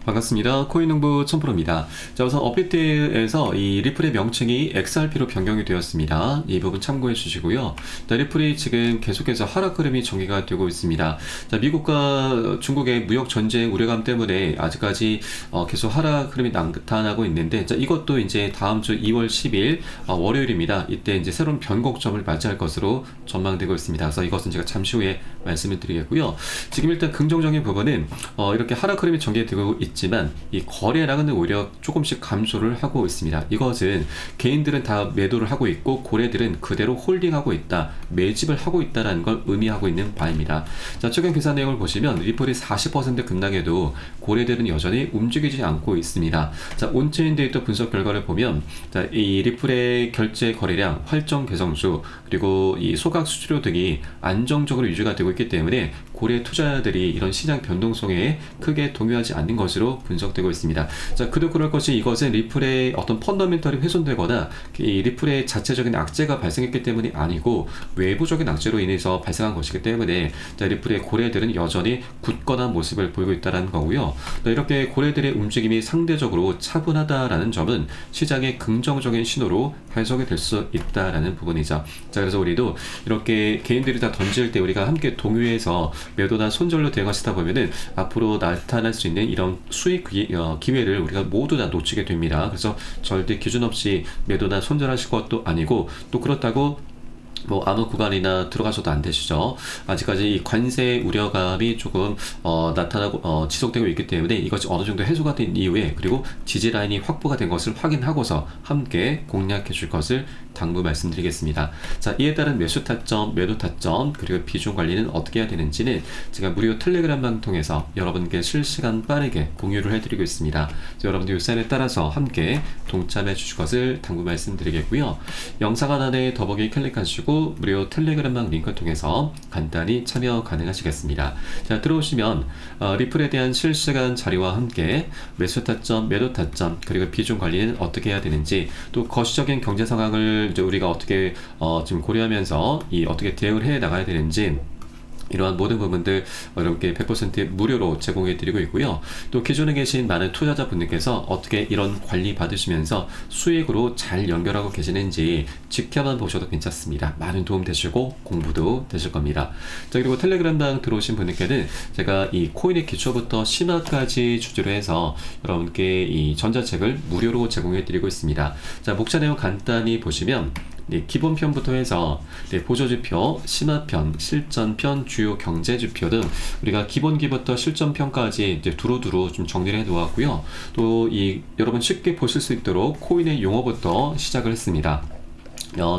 반갑습니다. 코인농부 천프로입니다. 자, 우선 업데이트에서 이 리플의 명칭이 XRP로 변경이 되었습니다. 이 부분 참고해 주시고요. 자, 리플이 지금 계속해서 하락 흐름이 전개가 되고 있습니다. 자, 미국과 중국의 무역 전쟁 우려감 때문에 아직까지 계속 하락 흐름이 나타나고 있는데, 자, 이것도 이제 다음 주 2월 10일 월요일입니다. 이때 이제 새로운 변곡점을 맞이할 것으로 전망되고 있습니다. 그래서 이것은 제가 잠시 후에 말씀을 드리겠고요. 지금 일단 긍정적인 부분은 이렇게 하락 흐름이 전개되고 있지만 이 거래량은 오히려 조금씩 감소를 하고 있습니다. 이것은 개인들은 다 매도를 하고 있고 고래들은 그대로 홀딩하고 있다, 매집을 하고 있다라는 걸 의미하고 있는 바입니다. 자, 최근 기사 내용을 보시면 리플이 40% 급락에도 고래들은 여전히 움직이지 않고 있습니다. 자, 온체인 데이터 분석 결과를 보면, 자, 이 리플의 결제 거래량, 활정 계정수, 그리고 이 소각 수수료 등이 안정적으로 유지가 되고 있기 때문에 고래 투자자들이 이런 시장 변동성에 크게 동요하지 않는 것으로 분석되고 있습니다. 자, 그도 그럴 것이 이것은 리플의 어떤 펀더멘털이 훼손되거나 이 리플의 자체적인 악재가 발생했기 때문이 아니고 외부적인 악재로 인해서 발생한 것이기 때문에, 자, 리플의 고래들은 여전히 굳건한 모습을 보이고 있다는 거고요. 이렇게 고래들의 움직임이 상대적으로 차분하다라는 점은 시장의 긍정적인 신호로 해석이 될 수 있다라는 부분이죠. 자, 그래서 우리도 이렇게 개인들이 다 던질 때 우리가 함께 동요해서 매도나 손절로 대응하시다 보면은 앞으로 나타날 수 있는 이런 수익 기회를 우리가 모두 다 놓치게 됩니다. 그래서 절대 기준 없이 매도나 손절하실 것도 아니고, 또 그렇다고 뭐 아무 구간이나 들어가셔도 안 되시죠. 아직까지 이 관세 우려감이 조금 나타나고 지속되고 있기 때문에 이것이 어느 정도 해소가 된 이후에, 그리고 지지 라인이 확보가 된 것을 확인하고서 함께 공략해 줄 것을 당부 말씀드리겠습니다. 자, 이에 따른 매수 타점, 매도 타점, 그리고 비중 관리는 어떻게 해야 되는지는 제가 무료 텔레그램방 통해서 여러분께 실시간 빠르게 공유를 해드리고 있습니다. 여러분들 이 사연에 따라서 함께 동참해 주실 것을 당부 말씀드리겠고요. 영상 하단에 더보기 클릭하시고 무료 텔레그램방 링크를 통해서 간단히 참여 가능하시겠습니다. 자, 들어오시면 리플에 대한 실시간 자료와 함께 매수 타점, 매도 타점, 그리고 비중 관리는 어떻게 해야 되는지, 또 거시적인 경제 상황을 이제 우리가 어떻게 지금 고려하면서 어떻게 대응을 해 나가야 되는지, 이러한 모든 부분들 여러분께 100% 무료로 제공해 드리고 있고요. 또 기존에 계신 많은 투자자분들께서 어떻게 이런 관리 받으시면서 수익으로 잘 연결하고 계시는지 지켜만 보셔도 괜찮습니다. 많은 도움 되시고 공부도 되실 겁니다. 자, 그리고 텔레그램방 들어오신 분들께는 제가 이 코인의 기초부터 심화까지 주제로 해서 여러분께 이 전자책을 무료로 제공해 드리고 있습니다. 자, 목차 내용 간단히 보시면, 기본편부터 해서 보조지표, 심화편, 실전편, 주요 경제지표 등 우리가 기본기부터 실전편까지 이제 두루두루 좀 정리를 해 놓았고요. 또 여러분 쉽게 보실 수 있도록 코인의 용어부터 시작을 했습니다.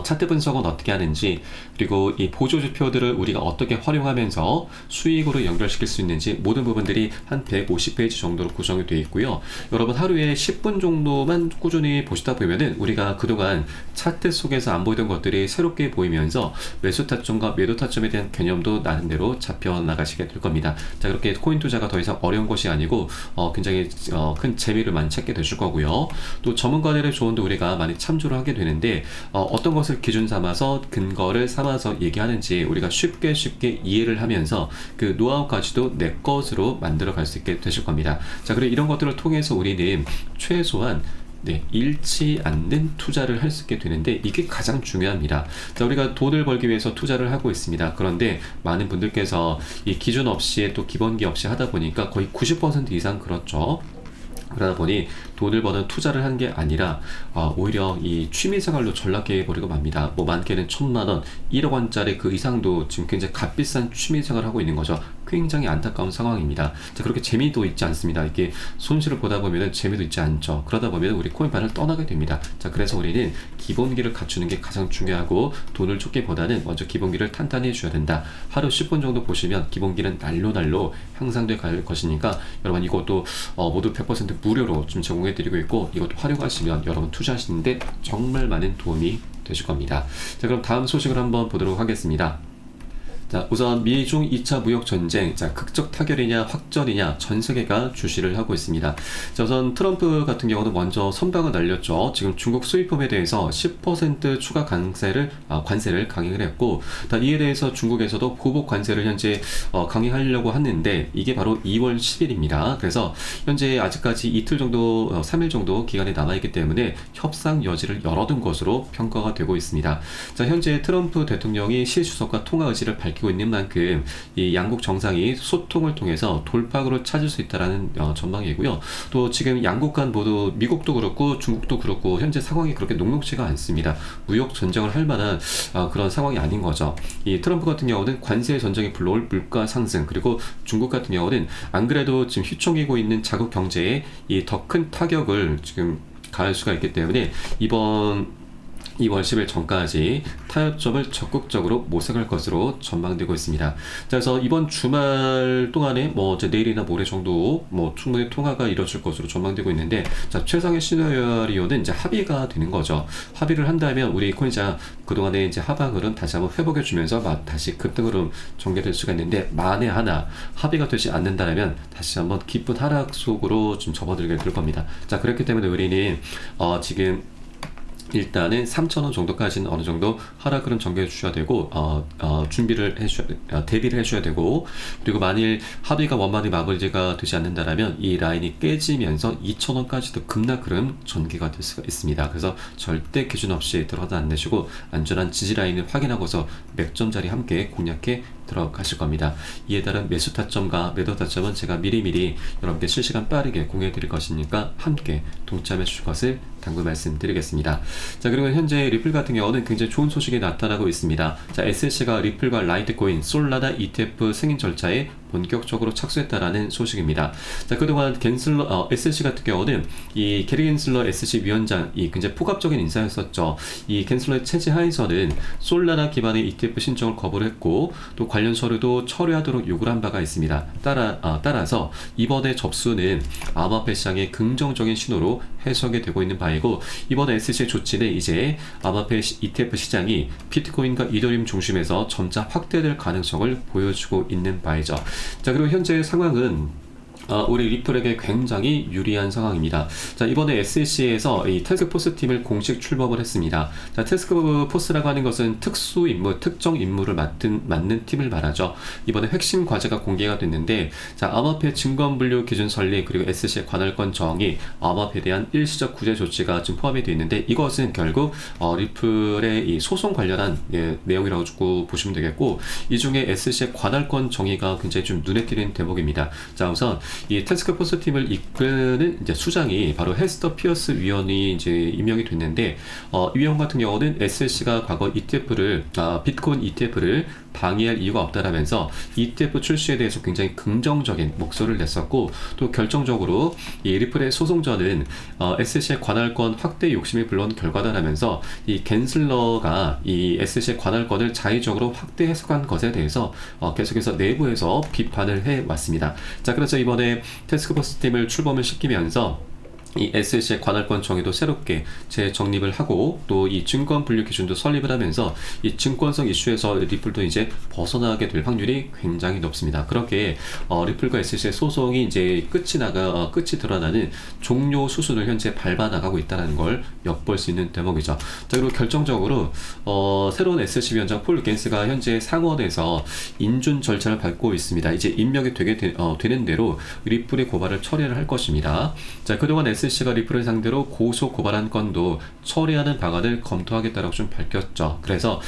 차트 분석은 어떻게 하는지, 그리고 이 보조지표들을 우리가 어떻게 활용하면서 수익으로 연결시킬 수 있는지, 모든 부분들이 한 150페이지 정도로 구성이 되어 있고요. 여러분 하루에 10분 정도만 꾸준히 보시다 보면은 우리가 그동안 차트 속에서 안 보이던 것들이 새롭게 보이면서 매수 타점과 매도 타점에 대한 개념도 나름대로 잡혀 나가시게 될 겁니다. 자, 그렇게 코인 투자가 더 이상 어려운 것이 아니고 굉장히 큰 재미를 많이 찾게 되실 거고요. 또 전문가들의 조언도 우리가 많이 참조를 하게 되는데, 어떤 것을 기준 삼아서 근거를 삼아서 얘기하는지 우리가 쉽게 이해를 하면서 그 노하우까지도 내 것으로 만들어 갈 수 있게 되실 겁니다. 자, 그리고 이런 것들을 통해서 우리는 최소한 잃지 않는 투자를 할 수 있게 되는데, 이게 가장 중요합니다. 자, 우리가 돈을 벌기 위해서 투자를 하고 있습니다. 그런데 많은 분들께서 이 기준 없이 또 기본기 없이 하다 보니까 거의 90% 이상 그렇죠. 그러다 보니 돈을 버는 투자를 한 게 아니라 오히려 이 취미생활로 전락해 버리고 맙니다. 뭐 많게는 1,000만원, 1억 원짜리 그 이상도 지금 굉장히 값비싼 취미생활을 하고 있는 거죠. 굉장히 안타까운 상황입니다. 자, 그렇게 재미도 있지 않습니다. 이게 손실을 보다 보면 재미도 있지 않죠. 그러다 보면 우리 코인판을 떠나게 됩니다. 자, 그래서 우리는 기본기를 갖추는 게 가장 중요하고, 돈을 쫓기보다는 먼저 기본기를 탄탄히 해줘야 된다. 하루 10분 정도 보시면 기본기는 날로 향상돼 갈 것이니까, 여러분 이것도 모두 100% 무료로 좀 제공해 드리고 있고, 이것도 활용하시면 여러분 투자하시는데 정말 많은 도움이 되실 겁니다. 자, 그럼 다음 소식을 한번 보도록 하겠습니다. 자, 우선 미중 2차 무역 전쟁, 자, 극적 타결이냐 확전이냐 전 세계가 주시를 하고 있습니다. 자, 우선 트럼프 같은 경우는 먼저 선방을 날렸죠. 지금 중국 수입품에 대해서 10% 추가 관세를 강행을 했고, 이에 대해서 중국에서도 보복 관세를 현재 강행하려고 하는데 이게 바로 2월 10일입니다. 그래서 현재 아직까지 이틀 정도, 3일 정도 기간이 남아있기 때문에 협상 여지를 열어둔 것으로 평가가 되고 있습니다. 자, 현재 트럼프 대통령이 시 주석과 통화 의지를 밝히고 있는 만큼 이 양국 정상이 소통을 통해서 돌파구를 찾을 수 있다라는 전망이고요. 또 지금 양국 간 모두 미국도 그렇고 중국도 그렇고 현재 상황이 그렇게 녹록지가 않습니다. 무역 전쟁을 할 만한 그런 상황이 아닌 거죠. 이 트럼프 같은 경우는 관세 전쟁이 불러올 물가 상승, 그리고 중국 같은 경우는 안 그래도 지금 휘청이고 있는 자국 경제에 이 더 큰 타격을 지금 가할 수가 있기 때문에 이번 2월 10일 전까지 타협점을 적극적으로 모색할 것으로 전망되고 있습니다. 그래서 이번 주말 동안에 이제 내일이나 모레 정도 충분히 통화가 이뤄질 것으로 전망되고 있는데, 자, 최상의 시나리오는 이제 합의가 되는 거죠. 합의를 한다면 우리 코인장 그동안에 이제 하방으로는 다시 한번 회복해주면서 다시 급등으로 전개될 수가 있는데, 만에 하나 합의가 되지 않는다면 다시 한번 깊은 하락 속으로 좀 접어들게 될 겁니다. 자, 그렇기 때문에 우리는 지금 일단은 3,000원 정도까지는 어느 정도 하락을 전개해 주셔야 되고, 대비를 해줘야 되고, 그리고 만일 합의가 원만히 마무리가 되지 않는다면 이 라인이 깨지면서 2,000원까지도 급락 흐름 전개가 될 수가 있습니다. 그래서 절대 기준 없이 들어가도 안 되시고, 안전한 지지 라인을 확인하고서 맥점 자리 함께 공략해 들어가실 겁니다. 이에 따른 매수 타점과 매도 타점은 제가 미리미리 여러분께 실시간 빠르게 공유해 드릴 것이니까 함께 동참해 주실 것을 당부 말씀드리겠습니다. 자, 그리고 현재 리플 같은 경우는 굉장히 좋은 소식이 나타나고 있습니다. 자, SLC가 리플과 라이트코인, 솔라나 ETF 승인 절차에 본격적으로 착수했다라는 소식입니다. 자, 그동안 SLC 같은 경우는 이 게리 겐슬러 SC 위원장이 굉장히 폭압적인 인사였었죠. 이 겐슬러의 체제 하에서는 솔라나 기반의 ETF 신청을 거부를 했고, 또 관련 서류도 철회하도록 요구를 한 바가 있습니다. 따라서 이번에 접수는 암호화폐 시장의 긍정적인 신호로 해석이 되고 있는 바이고, 이번 SC의 조치는 이제 암호화폐 ETF 시장이 비트코인과 이더리움 중심에서 점차 확대될 가능성을 보여주고 있는 바이죠. 자, 그리고 현재 상황은 우리 리플에게 굉장히 유리한 상황입니다. 자, 이번에 SEC에서 이 태스크포스 팀을 공식 출범을 했습니다. 자, 태스크포스라고 하는 것은 특수 임무, 특정 임무를 맡는 팀을 말하죠. 이번에 핵심 과제가 공개가 됐는데, 자, 암호화폐 증권분류 기준 설립, 그리고 SEC의 관할권 정의, 암호화폐에 대한 일시적 구제 조치가 지금 포함이 되어 있는데, 이것은 결국 리플의 이 소송 관련한 내용이라고 보시면 되겠고, 이 중에 SEC의 관할권 정의가 굉장히 좀 눈에 띄는 대목입니다. 자, 우선 이 태스크포스 팀을 이끄는 이제 수장이 바로 헤스터 피어스 위원이 이제 임명이 됐는데, 이 위원 같은 경우는 SLC가 과거 비트코인 ETF를 방해할 이유가 없다라면서 ETF 출시에 대해서 굉장히 긍정적인 목소리를 냈었고, 또 결정적으로 이 리플의 소송전은 SLC의 관할권 확대 욕심이 불러온 결과다라면서 이 겐슬러가 이 SLC의 관할권을 자의적으로 확대 해석한 것에 대해서 계속해서 내부에서 비판을 해왔습니다. 자, 그래서 이번에 태스크포스 팀을 출범을 시키면서 이 SEC의 관할권 정의도 새롭게 재정립을 하고, 또 이 증권 분류 기준도 설립을 하면서 이 증권성 이슈에서 리플도 이제 벗어나게 될 확률이 굉장히 높습니다. 그렇게 리플과 SEC의 소송이 이제 끝이 드러나는 종료 수순을 현재 밟아 나가고 있다는 걸 엿볼 수 있는 대목이죠. 자, 그리고 결정적으로 새로운 SEC 위원장 폴 겐스가 현재 상원에서 인준 절차를 밟고 있습니다. 이제 임명이 되는 대로 리플의 고발을 처리를 할 것입니다. 자, 그동안 SEC가 리플을 상대로 고소 고발한 건도 처리하는 방안을 검토하겠다라고 좀 밝혔죠. 그래서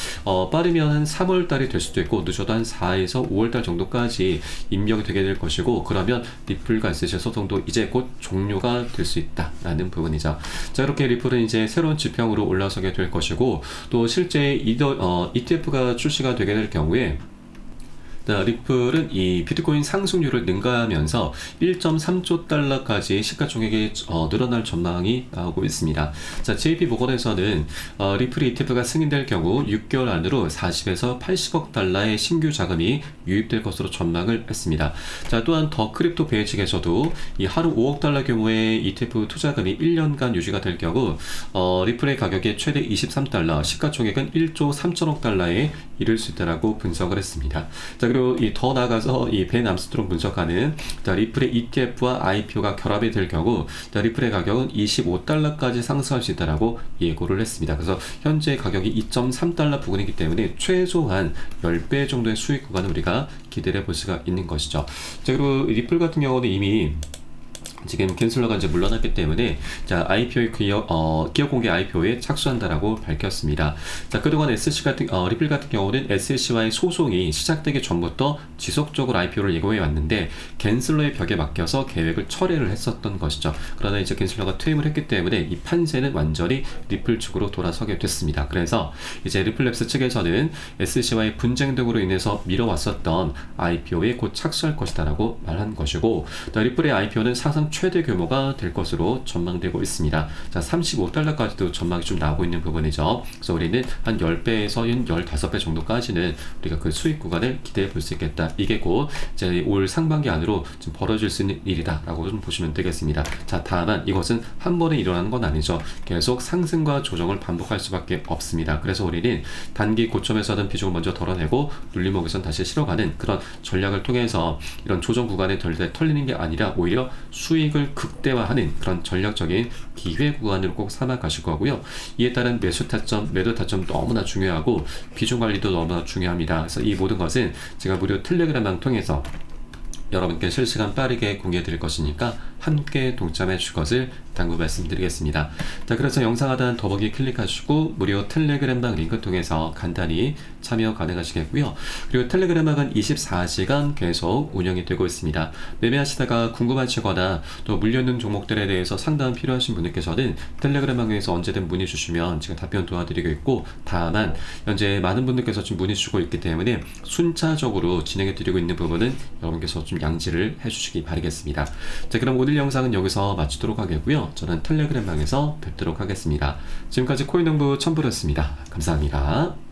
빠르면 한 3월달이 될 수도 있고, 늦어도 한 4에서 5월달 정도까지 임명이 되게 될 것이고, 그러면 리플과 SEC 소송도 이제 곧 종료가 될 수 있다라는 부분이죠. 자, 이렇게 리플은 이제 새로운 지평으로 올라서게 될 것이고, 또 실제 ETF가 출시가 되게 될 경우에 자, 리플은 이 비트코인 상승률을 능가하면서 1.3조 달러까지 시가총액이 늘어날 전망이 나오고 있습니다. 자, JP 모건에서는 리플 ETF가 승인될 경우 6개월 안으로 40에서 80억 달러의 신규 자금이 유입될 것으로 전망을 했습니다. 자, 또한 더 크립토 베이 측에서도 이 하루 5억 달러 규모의 ETF 투자금이 1년간 유지가 될 경우 리플의 가격이 최대 23달러, 시가총액은 1조 3천억 달러에 이를 수 있다라고 분석을 했습니다. 자, 그리고 더 나아가서 이 벤 암스트롱 분석가는 리플의 ETF와 IPO가 결합이 될 경우 리플의 가격은 25달러까지 상승할 수 있다라고 예고를 했습니다. 그래서 현재 가격이 2.3달러 부근이기 때문에 최소한 10배 정도의 수익 구간을 우리가 기대를 해볼 수가 있는 것이죠. 자, 그리고 리플 같은 경우는 이미 지금 캔슬러가 이제 물러났기 때문에 자, 기업 공개 IPO에 착수한다라고 밝혔습니다. 자, 그동안 리플 같은 경우는 SEC와의 소송이 시작되기 전부터 지속적으로 IPO를 예고해 왔는데 캔슬러의 벽에 막혀서 계획을 철회를 했었던 것이죠. 그러나 이제 캔슬러가 퇴임을 했기 때문에 이 판세는 완전히 리플 측으로 돌아서게 됐습니다. 그래서 이제 리플랩스 측에서는 SEC와의 분쟁 등으로 인해서 미뤄왔었던 IPO에 곧 착수할 것이다라고 말한 것이고, 리플의 IPO는 사상 최대 규모가 될 것으로 전망되고 있습니다. 자, 35달러까지도 전망이 좀 나오고 있는 부분이죠. 그래서 우리는 한 10배에서 15배 정도까지는 우리가 그 수익 구간을 기대해 볼 수 있겠다. 이게 곧 이제 올 상반기 안으로 좀 벌어질 수 있는 일이다라고 좀 보시면 되겠습니다. 자, 다만 이것은 한 번에 일어나는 건 아니죠. 계속 상승과 조정을 반복할 수밖에 없습니다. 그래서 우리는 단기 고점에서는 비중을 먼저 덜어내고 눌림목에서는 다시 실어가는 그런 전략을 통해서 이런 조정 구간에 털리는 게 아니라 오히려 수익을 극대화하는 그런 전략적인 기회 구간으로 꼭 삼아 가실 거고요. 이에 따른 매수 타점, 매도 타점 너무나 중요하고 비중 관리도 너무나 중요합니다. 그래서 이 모든 것은 제가 무료 텔레그램을 통해서 여러분께 실시간 빠르게 공유해 드릴 것이니까 함께 동참해 주실 것을 당부 말씀드리겠습니다. 자, 그래서 영상 하단 더보기 클릭하시고 무료 텔레그램방 링크 통해서 간단히 참여 가능하시겠고요. 그리고 텔레그램방은 24시간 계속 운영이 되고 있습니다. 매매하시다가 궁금하시거나 또 물려있는 종목들에 대해서 상담 필요하신 분들께서는 텔레그램방에서 언제든 문의 주시면 지금 답변 도와드리고 있고, 다만 현재 많은 분들께서 지금 문의 주고 있기 때문에 순차적으로 진행해 드리고 있는 부분은 여러분께서 좀 양지를 해주시기 바라겠습니다. 자, 그럼 오늘 영상은 여기서 마치도록 하겠고요. 저는 텔레그램방에서 뵙도록 하겠습니다. 지금까지 코인농부 첨부였습니다. 감사합니다.